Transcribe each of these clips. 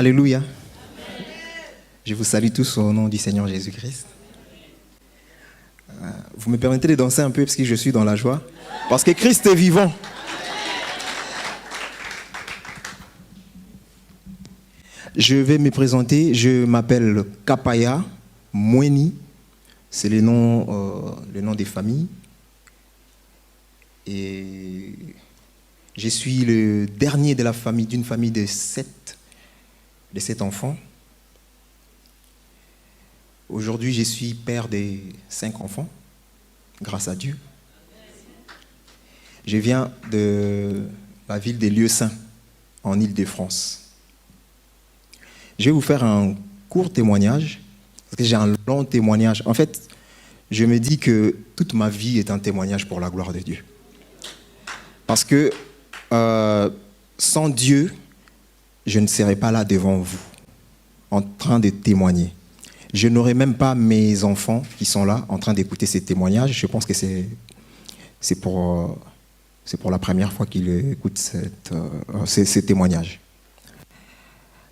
Alléluia. Je vous salue tous au nom du Seigneur Jésus-Christ. Vous me permettez de danser un peu parce que je suis dans la joie. Parce que Christ est vivant. Je vais me présenter. Je m'appelle Kapaya Mweni. C'est le nom des familles. Et je suis le dernier de la famille, d'une famille de sept enfants. Aujourd'hui, je suis père de 5 enfants, grâce à Dieu. Je viens de la ville des Lieux Saints, en Île-de-France. Je vais vous faire un court témoignage, parce que j'ai un long témoignage. En fait, je me dis que toute ma vie est un témoignage pour la gloire de Dieu. Parce que sans Dieu, je ne serais pas là devant vous, en train de témoigner. Je n'aurais même pas mes enfants qui sont là, en train d'écouter ces témoignages. Je pense que c'est pour la première fois qu'ils écoutent ces témoignages.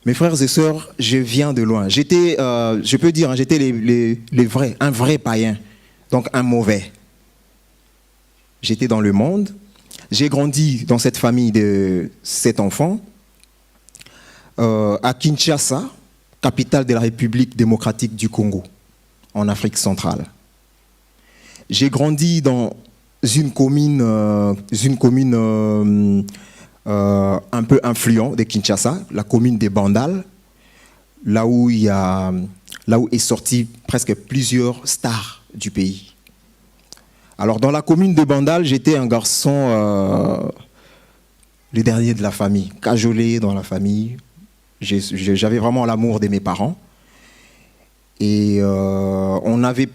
Mes frères et sœurs, je viens de loin. J'étais, je peux dire, j'étais les vrais, un vrai païen, donc un mauvais. J'étais dans le monde. J'ai grandi dans cette famille de 7 enfants, à Kinshasa, capitale de la République démocratique du Congo, en Afrique centrale. J'ai grandi dans une commune un peu influente de Kinshasa, la commune des Bandal, là où est sorti presque plusieurs stars du pays. Alors dans la commune de Bandal, j'étais un garçon, le dernier de la famille, cajolé dans la famille. J'avais vraiment l'amour de mes parents. Et on avait,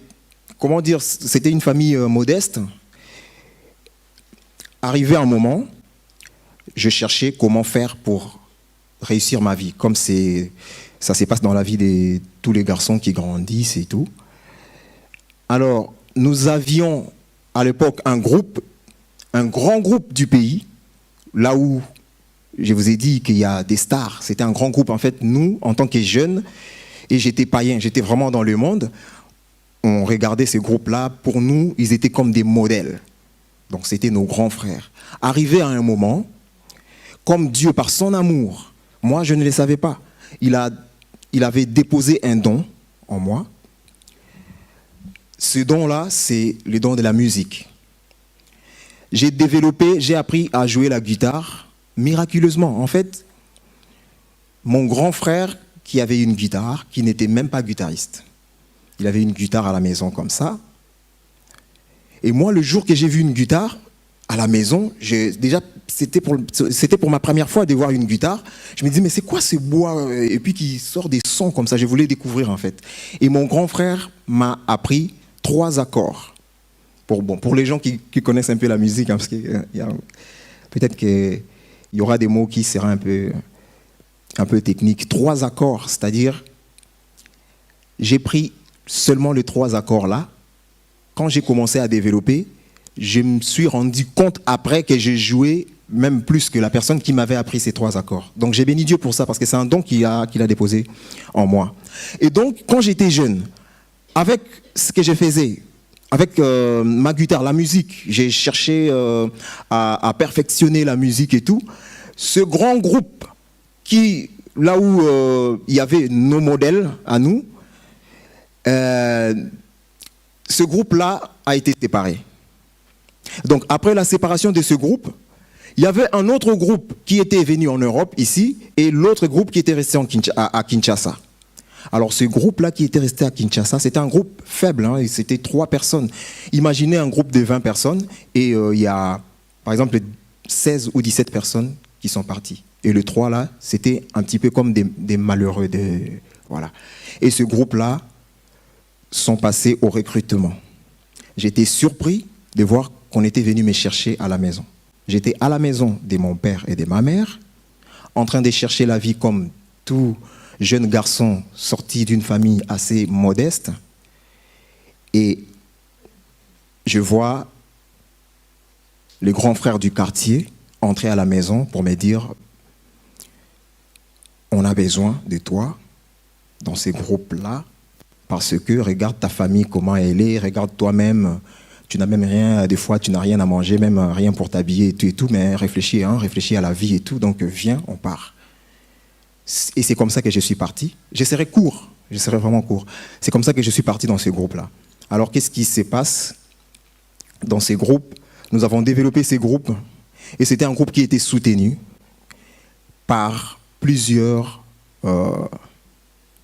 comment dire, c'était une famille modeste. Arrivé un moment, je cherchais comment faire pour réussir ma vie, comme ça se passe dans la vie de tous les garçons qui grandissent et tout. Alors, nous avions à l'époque un grand groupe du pays, là où je vous ai dit qu'il y a des stars. C'était un grand groupe. En fait, nous, en tant que jeunes, et j'étais païen, j'étais vraiment dans le monde, on regardait ces groupes-là. Pour nous, ils étaient comme des modèles. Donc, c'était nos grands frères. Arrivé à un moment, comme Dieu, par son amour, moi, je ne le savais pas, il avait déposé un don en moi. Ce don-là, c'est le don de la musique. J'ai appris à jouer la guitare miraculeusement. En fait, mon grand frère qui avait une guitare, qui n'était même pas guitariste, il avait une guitare à la maison comme ça. Et moi, le jour que j'ai vu une guitare à la maison, c'était pour ma première fois de voir une guitare. Je me disais, mais c'est quoi ce bois? Et puis qui sort des sons comme ça. Je voulais découvrir en fait. Et mon grand frère m'a appris 3 accords. Pour les gens qui connaissent un peu la musique, hein, parce que peut-être qu'il y aura des mots qui seront un peu techniques. 3 accords, c'est-à-dire, j'ai pris seulement les 3 accords là. Quand j'ai commencé à développer, je me suis rendu compte après que j'ai joué même plus que la personne qui m'avait appris ces 3 accords. Donc j'ai béni Dieu pour ça, parce que c'est un don qu'il a déposé en moi. Et donc, quand j'étais jeune, avec ce que je faisais, avec ma guitare, la musique, j'ai cherché à perfectionner la musique et tout. Ce grand groupe, là où il y avait nos modèles à nous, ce groupe-là a été séparé. Donc après la séparation de ce groupe, il y avait un autre groupe qui était venu en Europe, ici, et l'autre groupe qui était resté à Kinshasa. Alors ce groupe-là qui était resté à Kinshasa, c'était un groupe faible, hein, c'était 3 personnes. Imaginez un groupe de 20 personnes, et il y a, par exemple, 16 ou 17 personnes qui sont parties. Et le 3 là, c'était un petit peu comme des malheureux. Voilà. Et ce groupe-là sont passés au recrutement. J'étais surpris de voir qu'on était venu me chercher à la maison. J'étais à la maison de mon père et de ma mère, en train de chercher la vie comme tout jeune garçon sorti d'une famille assez modeste. Et je vois le grand frère du quartier entrer à la maison pour me dire on a besoin de toi dans ces groupes-là, parce que regarde ta famille, comment elle est, regarde toi-même, tu n'as même rien, des fois tu n'as rien à manger, même rien pour t'habiller et tout, mais réfléchis, hein, réfléchis à la vie et tout, donc viens, on part. Et c'est comme ça que je suis parti. Je serai vraiment court. C'est comme ça que je suis parti dans ces groupes-là. Alors qu'est-ce qui se passe dans ces groupes? Nous avons développé ces groupes, et c'était un groupe qui était soutenu par plusieurs,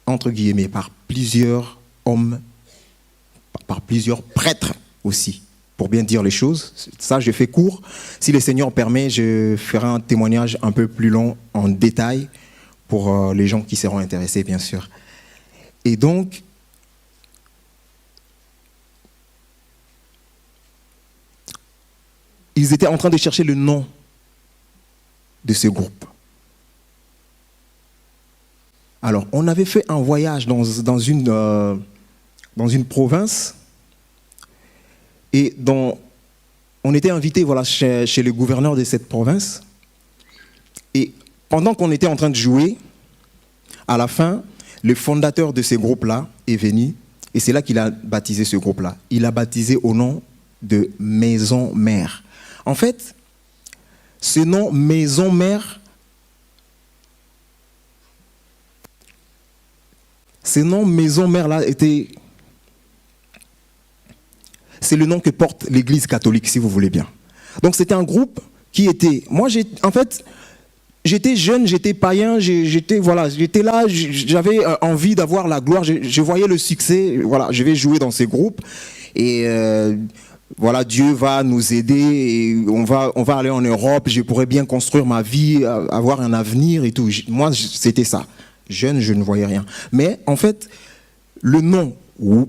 entre guillemets, par plusieurs hommes, par plusieurs prêtres aussi, pour bien dire les choses. Ça, je fais court. Si le Seigneur permet, je ferai un témoignage un peu plus long en détail pour les gens qui seront intéressés, bien sûr. Et donc, ils étaient en train de chercher le nom de ce groupe. Alors, on avait fait un voyage dans une province et on était invité voilà, chez le gouverneur de cette province. Et pendant qu'on était en train de jouer, à la fin, le fondateur de ce groupe-là est venu et c'est là qu'il a baptisé ce groupe-là. Il a baptisé au nom de Maison Mère. En fait, ce nom Maison Mère, ce nom Maison Mère là c'est le nom que porte l'Église catholique, si vous voulez bien. Donc c'était un groupe qui était, j'étais jeune, j'étais païen, j'étais là, j'avais envie d'avoir la gloire, je voyais le succès, voilà, je vais jouer dans ces groupes et voilà, Dieu va nous aider, et on va aller en Europe, je pourrais bien construire ma vie, avoir un avenir et tout. Moi, c'était ça. Jeune, je ne voyais rien. Mais en fait, le nom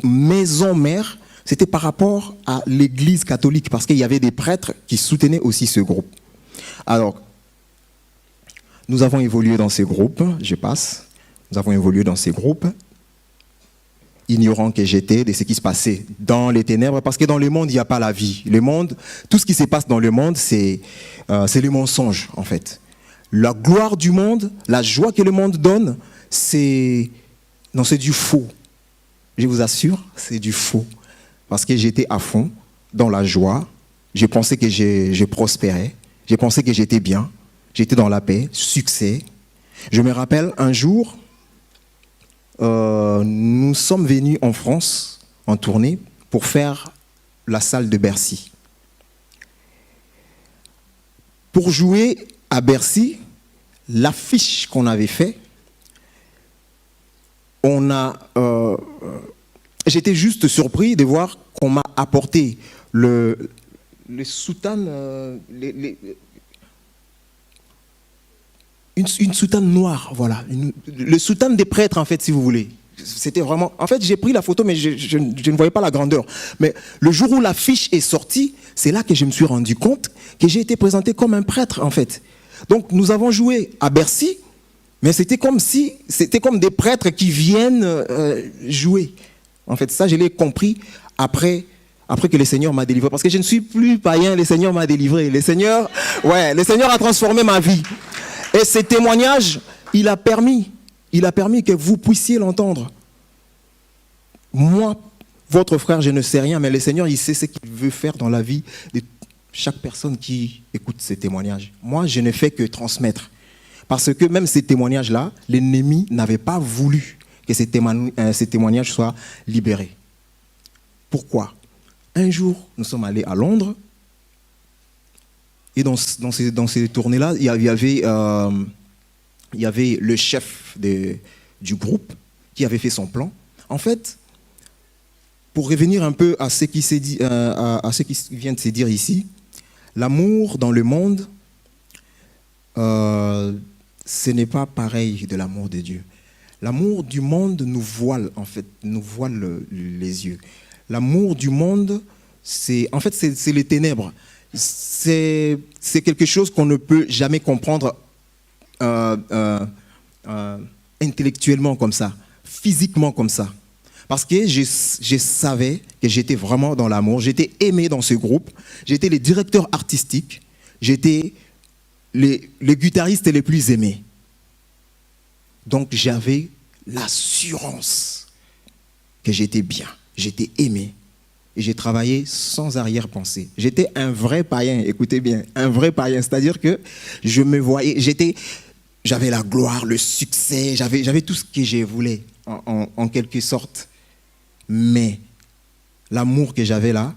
Maison Mère, c'était par rapport à l'Église catholique, parce qu'il y avait des prêtres qui soutenaient aussi ce groupe. Alors, nous avons évolué dans ces groupes, nous avons évolué dans ces groupes, ignorant que j'étais de ce qui se passait dans les ténèbres, parce que dans le monde, il n'y a pas la vie. Le monde, tout ce qui se passe dans le monde, c'est le mensonge, en fait. La gloire du monde, la joie que le monde donne, c'est du faux. Je vous assure, c'est du faux. Parce que j'étais à fond dans la joie, je pensais que je prospérais, je pensais que j'étais bien, j'étais dans la paix, succès. Je me rappelle un jour, nous sommes venus en France en tournée pour faire la salle de Bercy. Pour jouer à Bercy, l'affiche qu'on avait fait, j'étais juste surpris de voir qu'on m'a apporté le soutane, une soutane noire, voilà, le soutane des prêtres en fait, si vous voulez. C'était vraiment. En fait, j'ai pris la photo, mais je ne voyais pas la grandeur. Mais le jour où l'affiche est sortie, c'est là que je me suis rendu compte que j'ai été présenté comme un prêtre, en fait. Donc, nous avons joué à Bercy, mais c'était comme des prêtres qui viennent jouer. En fait, ça, je l'ai compris après que le Seigneur m'a délivré. Parce que je ne suis plus païen, le Seigneur m'a délivré. Le Seigneur a transformé ma vie. Et ce témoignage, il a permis que vous puissiez l'entendre. Moi, votre frère, je ne sais rien, mais le Seigneur, il sait ce qu'il veut faire dans la vie de chaque personne qui écoute ces témoignages. Moi, je ne fais que transmettre. Parce que même ces témoignages-là, l'ennemi n'avait pas voulu que ces témoignages soient libérés. Pourquoi? Un jour, nous sommes allés à Londres, et dans ces tournées-là, il y avait le chef du groupe qui avait fait son plan. En fait, pour revenir un peu à ce qui vient de se dire ici, l'amour dans le monde, ce n'est pas pareil de l'amour de Dieu. L'amour du monde nous voile, en fait, les yeux. L'amour du monde, c'est les ténèbres. C'est quelque chose qu'on ne peut jamais comprendre intellectuellement comme ça, physiquement comme ça. Parce que je savais que j'étais vraiment dans l'amour, j'étais aimé dans ce groupe, j'étais le directeur artistique, j'étais le guitariste les plus aimés. Donc j'avais l'assurance que j'étais bien, j'étais aimé. Et j'ai travaillé sans arrière-pensée. J'étais un vrai païen, écoutez bien, un vrai païen. C'est-à-dire que je me voyais, j'avais la gloire, le succès, j'avais tout ce que je voulais, en quelque sorte. Mais l'amour que j'avais là,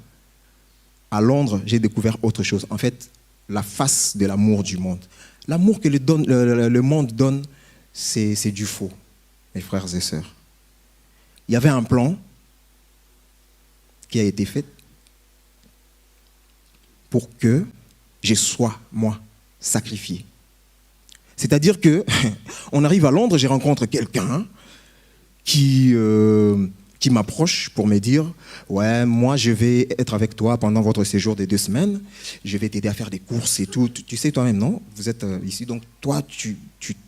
à Londres, j'ai découvert autre chose. En fait, la face de l'amour du monde. L'amour que le monde donne, c'est du faux, mes frères et sœurs. Il y avait un plan qui a été fait pour que je sois, moi, sacrifié. C'est-à-dire que on arrive à Londres, je rencontre quelqu'un qui m'approche pour me dire « Ouais, moi, je vais être avec toi pendant votre séjour de 2 semaines. Je vais t'aider à faire des courses et tout. Tu sais toi-même, non? Vous êtes ici, donc toi, tu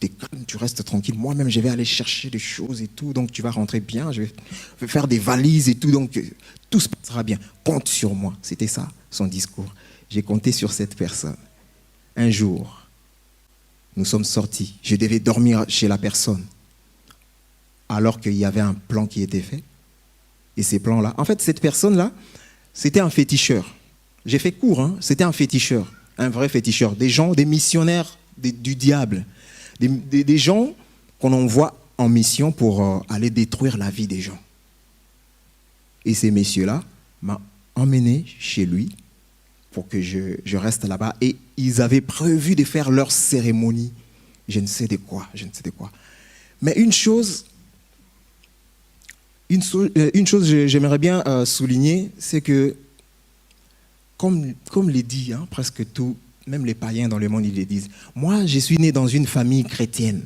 t'es calme, tu restes tranquille. Moi-même, je vais aller chercher des choses et tout. Donc, tu vas rentrer bien. Je vais faire des valises et tout. Donc, tout se passera bien. Compte sur moi. » C'était ça, son discours. J'ai compté sur cette personne. Un jour, nous sommes sortis. Je devais dormir chez la personne. Alors qu'il y avait un plan qui était fait. Et ces plans-là, en fait, cette personne-là, c'était un féticheur. J'ai fait court, hein, c'était un féticheur, un vrai féticheur. Des gens, des missionnaires du diable. Des gens qu'on envoie en mission pour aller détruire la vie des gens. Et ces messieurs-là m'ont emmené chez lui pour que je reste là-bas. Et ils avaient prévu de faire leur cérémonie. Je ne sais de quoi. Mais une chose que j'aimerais bien souligner, c'est que, comme les dit presque tout, même les païens dans le monde, ils le disent. Moi, je suis né dans une famille chrétienne.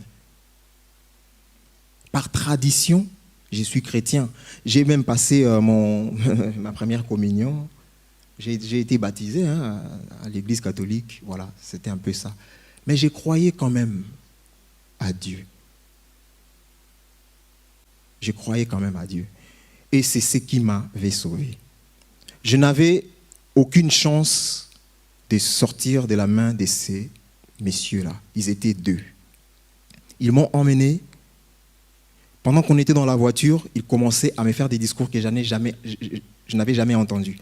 Par tradition, je suis chrétien. J'ai même passé ma première communion. J'ai été baptisé à l'église catholique. Voilà, c'était un peu ça. Mais je croyais quand même à Dieu. Je croyais quand même à Dieu. Et c'est ce qui m'avait sauvé. Je n'avais aucune chance de sortir de la main de ces messieurs-là. Ils étaient 2. Ils m'ont emmené. Pendant qu'on était dans la voiture, ils commençaient à me faire des discours que je n'avais jamais entendus.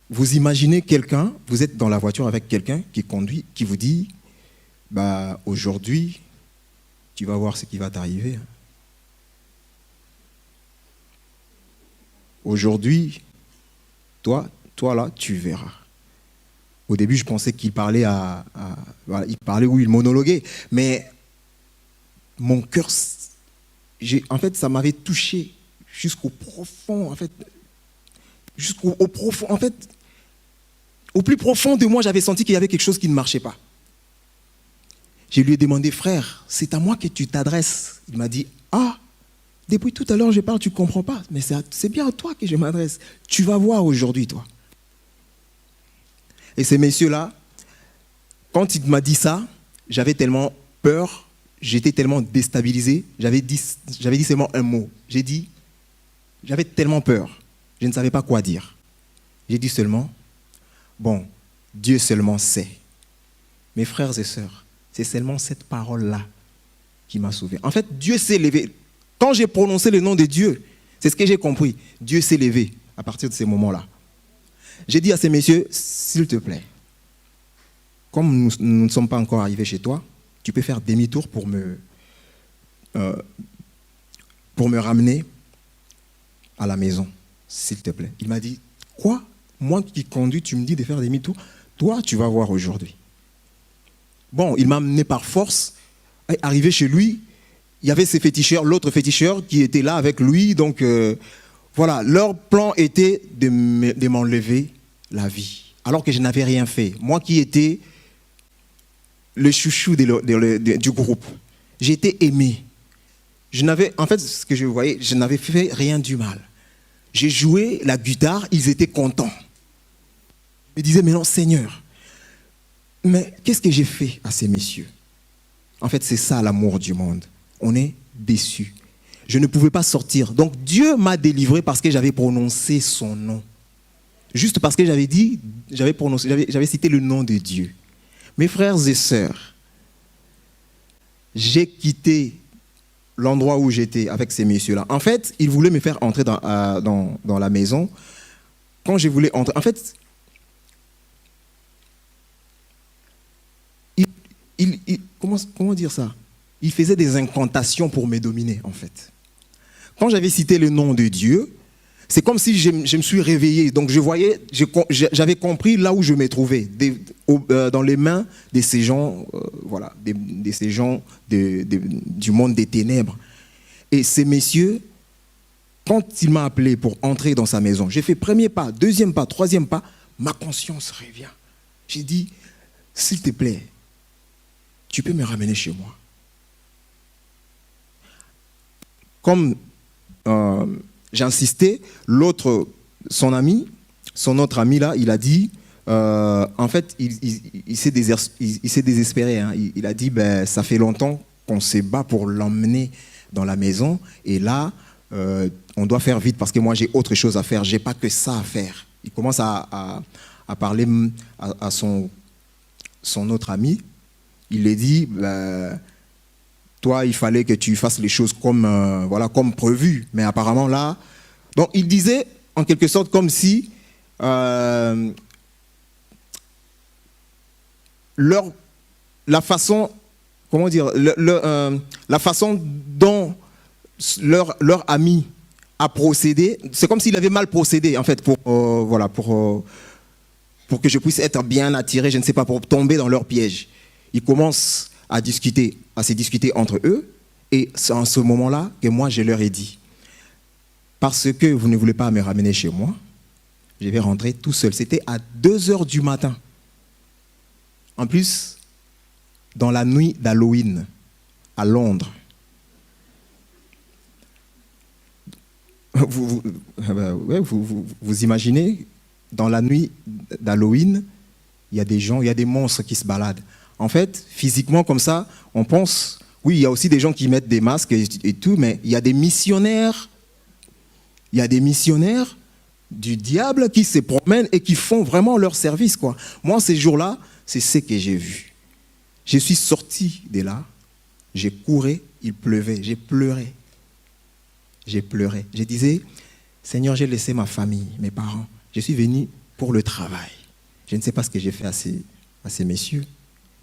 Vous imaginez quelqu'un, vous êtes dans la voiture avec quelqu'un qui conduit, qui vous dit « Aujourd'hui, tu vas voir ce qui va t'arriver. Aujourd'hui, toi là, tu verras. » Au début, je pensais qu'il parlait il parlait ou il monologuait, mais mon cœur, en fait, ça m'avait touché jusqu'au profond, en fait, au plus profond de moi, j'avais senti qu'il y avait quelque chose qui ne marchait pas. Je lui ai demandé, frère, c'est à moi que tu t'adresses. Il m'a dit, depuis tout à l'heure, je parle, tu ne comprends pas. Mais c'est bien à toi que je m'adresse. Tu vas voir aujourd'hui, toi. Et ces messieurs-là, quand il m'a dit ça, j'avais tellement peur, j'étais tellement déstabilisé, j'avais dit seulement un mot. J'avais tellement peur, je ne savais pas quoi dire. J'ai dit seulement, bon, Dieu seulement sait. Mes frères et sœurs, c'est seulement cette parole-là qui m'a sauvé. En fait, Dieu s'est levé. Quand j'ai prononcé le nom de Dieu, c'est ce que j'ai compris. Dieu s'est levé à partir de ces moments-là. J'ai dit à ces messieurs, s'il te plaît, comme nous ne sommes pas encore arrivés chez toi, tu peux faire demi-tour pour me ramener à la maison, s'il te plaît. Il m'a dit, quoi? Moi qui conduis, tu me dis de faire demi-tour? Toi, tu vas voir aujourd'hui. Bon, il m'a amené par force. Arrivé chez lui, il y avait ces féticheurs, l'autre féticheur qui était là avec lui. Donc, voilà, leur plan était de m'enlever la vie. Alors que je n'avais rien fait. Moi qui étais le chouchou du groupe. J'étais aimé. En fait, ce que je voyais, je n'avais fait rien du mal. J'ai joué la guitare, ils étaient contents. Ils me disaient, mais non, Seigneur, mais qu'est-ce que j'ai fait à ces messieurs? En fait, c'est ça l'amour du monde. On est déçus. Je ne pouvais pas sortir. Donc Dieu m'a délivré parce que j'avais prononcé son nom. Juste parce que j'avais cité le nom de Dieu. Mes frères et sœurs, j'ai quitté l'endroit où j'étais avec ces messieurs-là. En fait, ils voulaient me faire entrer dans la maison. Quand je voulais entrer, en fait, comment dire ça? Ils faisaient des incantations pour me dominer, en fait. Quand j'avais cité le nom de Dieu, c'est comme si je me suis réveillé. Donc j'avais compris là où je me trouvais, dans les mains de ces gens, voilà, de ces gens du monde des ténèbres. Et ces messieurs, quand il m'a appelé pour entrer dans sa maison, j'ai fait premier pas, deuxième pas, troisième pas, ma conscience revient. J'ai dit, s'il te plaît, tu peux me ramener chez moi. Comme j'insistais, son autre ami là, il a dit, en fait, il s'est désespéré. Hein. Il a dit, ben, ça fait longtemps qu'on se bat pour l'emmener dans la maison, et là, on doit faire vite parce que moi j'ai autre chose à faire, j'ai pas que ça à faire. Il commence à parler à son autre ami. Il lui dit, ben, toi, il fallait que tu fasses les choses comme, voilà, comme prévu. Mais apparemment, là... Donc, il disait, en quelque sorte, comme si la façon... Comment dire? La façon dont leur ami a procédé, c'est comme s'il avait mal procédé, en fait, voilà, pour que je puisse être bien attiré, je ne sais pas, pour tomber dans leur piège. Ils commencent à se discuter entre eux, et c'est en ce moment-là que moi je leur ai dit, parce que vous ne voulez pas me ramener chez moi, je vais rentrer tout seul. C'était à 2h du matin. En plus, dans la nuit d'Halloween, à Londres. Vous imaginez, dans la nuit d'Halloween, il y a des gens, il y a des monstres qui se baladent. En fait, physiquement comme ça, on pense, oui, il y a aussi des gens qui mettent des masques et tout, mais il y a des missionnaires du diable qui se promènent et qui font vraiment leur service, quoi. Moi, ces jours-là, c'est ce que j'ai vu. Je suis sorti de là, j'ai couru, il pleuvait, j'ai pleuré. Je disais, Seigneur, j'ai laissé ma famille, mes parents. Je suis venu pour le travail. Je ne sais pas ce que j'ai fait à ces messieurs,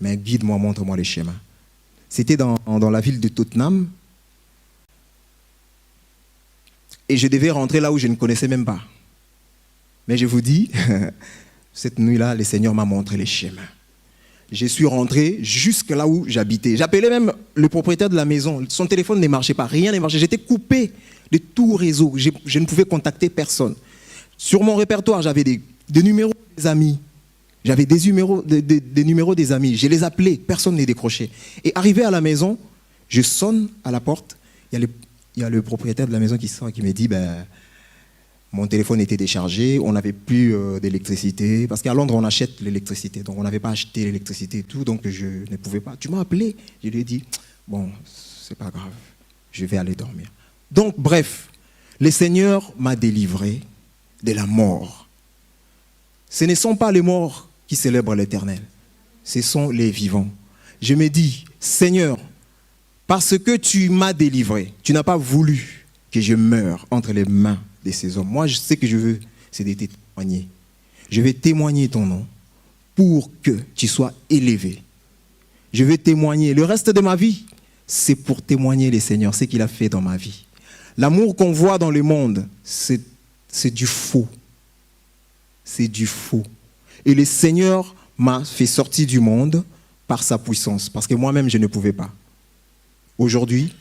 mais guide-moi, montre-moi les schémas. C'était dans la ville de Tottenham. Et je devais rentrer là où je ne connaissais même pas. Mais je vous dis, cette nuit-là, le Seigneur m'a montré les schémas. Je suis rentré jusque là où j'habitais. J'appelais même le propriétaire de la maison. Son téléphone ne marchait pas, rien ne marchait. J'étais coupé de tout réseau. Je ne pouvais contacter personne. Sur mon répertoire, j'avais des numéros des amis. J'avais des numéros des amis. Je les appelais, personne ne décrochait. Et arrivé à la maison, je sonne à la porte. Il y a le propriétaire de la maison qui sort et qui me dit, ben, mon téléphone était déchargé, on n'avait plus d'électricité. Parce qu'à Londres, on achète l'électricité. Donc, on n'avait pas acheté l'électricité et tout. Donc, je ne pouvais pas. Tu m'as appelé. Je lui ai dit, bon, c'est pas grave. Je vais aller dormir. Donc, bref, le Seigneur m'a délivré de la mort. Ce ne sont pas les morts qui célèbrent l'Éternel. Ce sont les vivants. Je me dis, Seigneur, parce que tu m'as délivré, tu n'as pas voulu que je meure entre les mains de ces hommes. Moi, ce que je veux, c'est de te témoigner. Je vais témoigner ton nom pour que tu sois élevé. Je vais témoigner. Le reste de ma vie, c'est pour témoigner le Seigneur, ce qu'il a fait dans ma vie. L'amour qu'on voit dans le monde, c'est du faux. C'est du faux. Et le Seigneur m'a fait sortir du monde par sa puissance, parce que moi-même, je ne pouvais pas. Aujourd'hui,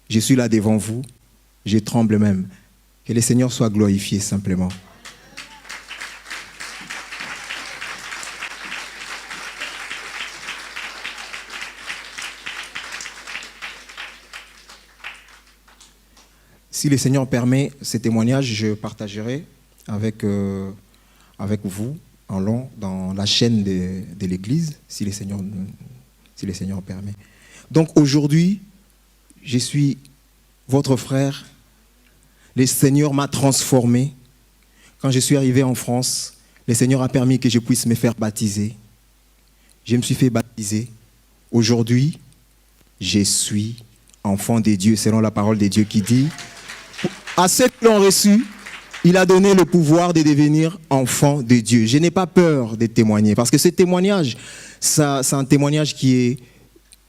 je suis là devant vous, je tremble même. Que le Seigneur soit glorifié simplement. Si le Seigneur permet ces témoignages, je partagerai avec vous en long dans la chaîne de l'Église, si le Seigneur permet. Donc aujourd'hui, je suis votre frère. Le Seigneur m'a transformé. Quand je suis arrivé en France, le Seigneur a permis que je puisse me faire baptiser. Je me suis fait baptiser. Aujourd'hui, je suis enfants de Dieu, selon la parole de Dieu qui dit, à ceux qui l'ont reçu, il a donné le pouvoir de devenir enfants de Dieu. Je n'ai pas peur de témoigner, parce que ce témoignage, c'est un témoignage qui est,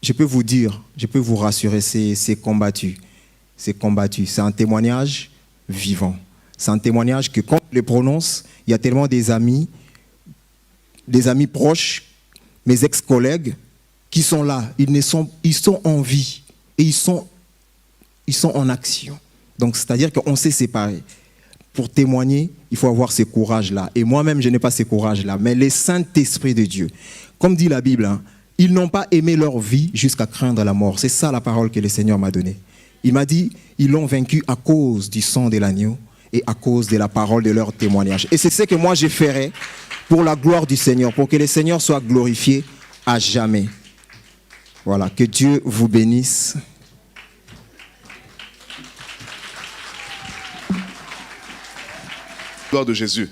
je peux vous dire, je peux vous rassurer, c'est combattu. C'est combattu. C'est un témoignage vivant. C'est un témoignage que quand je le prononce, il y a tellement des amis proches, mes ex-collègues, qui sont là. Ils sont en vie et ils sont en action. Donc, c'est-à-dire qu'on s'est séparés. Pour témoigner, il faut avoir ce courage-là. Et moi-même, je n'ai pas ce courage-là. Mais le Saint-Esprit de Dieu, comme dit la Bible, hein, ils n'ont pas aimé leur vie jusqu'à craindre la mort. C'est ça la parole que le Seigneur m'a donnée. Il m'a dit, ils l'ont vaincu à cause du sang de l'agneau et à cause de la parole de leur témoignage. Et c'est ce que moi je ferai pour la gloire du Seigneur, pour que le Seigneur soit glorifié à jamais. Voilà, que Dieu vous bénisse. Gloire de Jésus.